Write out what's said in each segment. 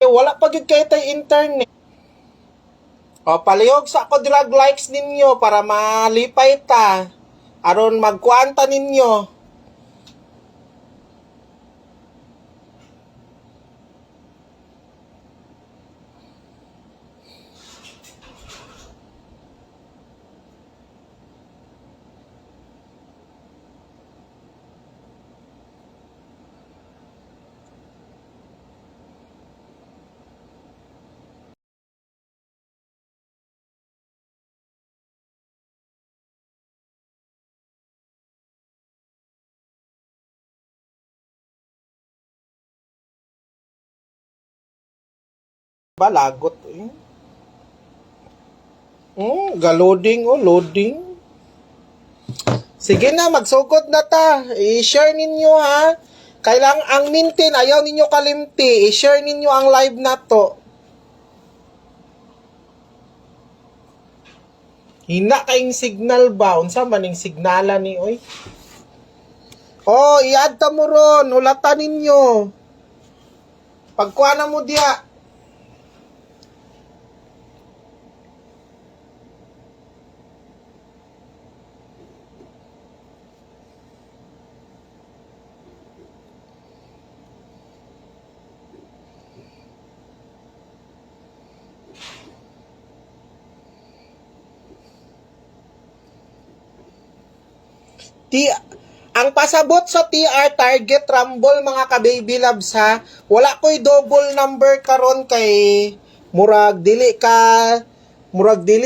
Wala pa gyud kay tay internet. O palihog sa ako drag likes ninyo para malipay ta. Aron magkuanta ninyo. Balagot. Loading loading. Sige na, magsugod na ta. I-share ninyo ha. Kailang ang mintin, ayaw ninyo kalimti. I-share ninyo ang live na to. Hina kayong signal ba? Unsa man yung signala ni oy? Oh, i-add ta mo ron. Hulatan ninyo. Pagkuha na mo diya. Ang pasabot sa TR Target Rumble mga ka-baby loves ha, wala ko'y double number karon kay murag dili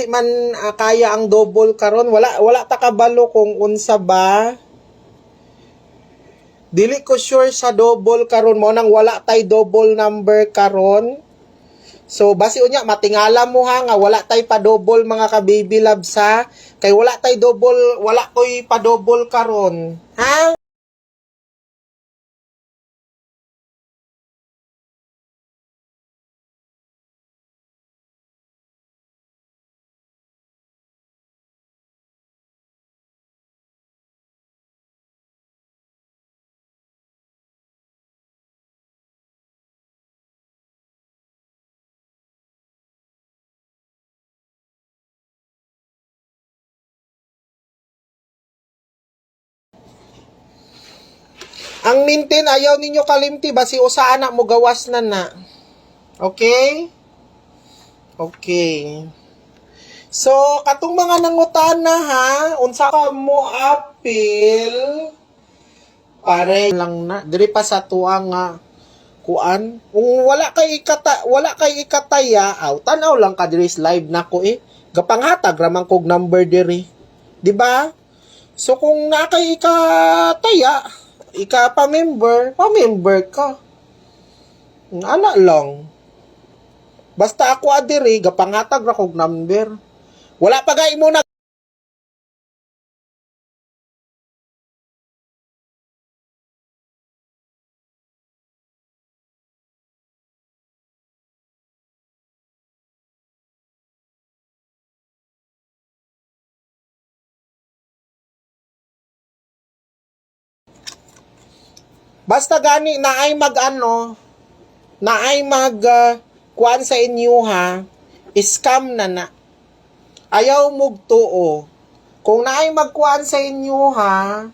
man kaya ang double karon, wala ta kabalo kung unsa ba. Dili ko sure sa double karon mo nang wala tay double number karon. So basi unya matingala mo ha nga wala tay pa double mga ka-baby loves ha. Kay wala tay double, wala koy pa double karon. Ha? Ang mintin ayaw ninyo kalimti basi usa anak mo gawas na. Okay? Okay. So, katong mga nangutana ha, unsa ka mo apil? Pare lang na diri pa sa tuang nga kuan. Kung wala kay ikataya, tanaw lang ka diri live nako Gapanghatag ramang kog number diri. Di ba? So kung na kay ikataya, pa-member ka. Ana lang. Basta ako adiri, gapanghatag ra kog number. Wala pa gay mo na. Basta gani na ay kuan sa inyo ha, scam na. Ayaw mog tuo. Kung naay magkuan sa inyo ha,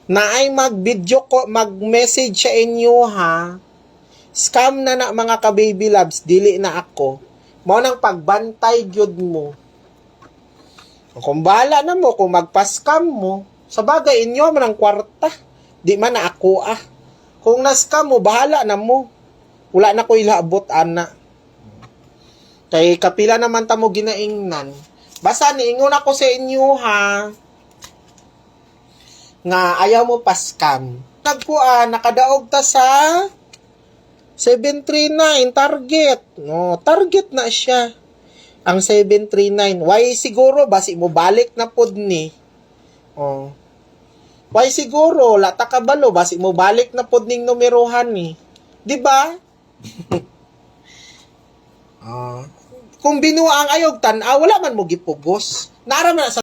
naay mag-video ko, mag-message sa inyo ha, scam na mga ka-baby loves, dili na ako. Mao nang pagbantay gyud mo. Kung bahala na mo, kung magpa-scam mo, sa bagay inyo man ang kwarta. Di man na ako Kung na-scam mo, bahala na mo. Wala na ko ilabot ana. Kay kapila naman ta mo ginaingnan. Basta niingon ako sa inyo ha, nga ayaw mo pa-scam. Nakadaog ta sa 739 target. No, target na siya. Ang 739. Why siguro basi mo balik na pod ni. Oh. Why siguro lata kabalo basi mo balik na pod ning numerohan ni. Di ba? Kung binuang ayog tan-aw wala man mo gipugos. Nara man sa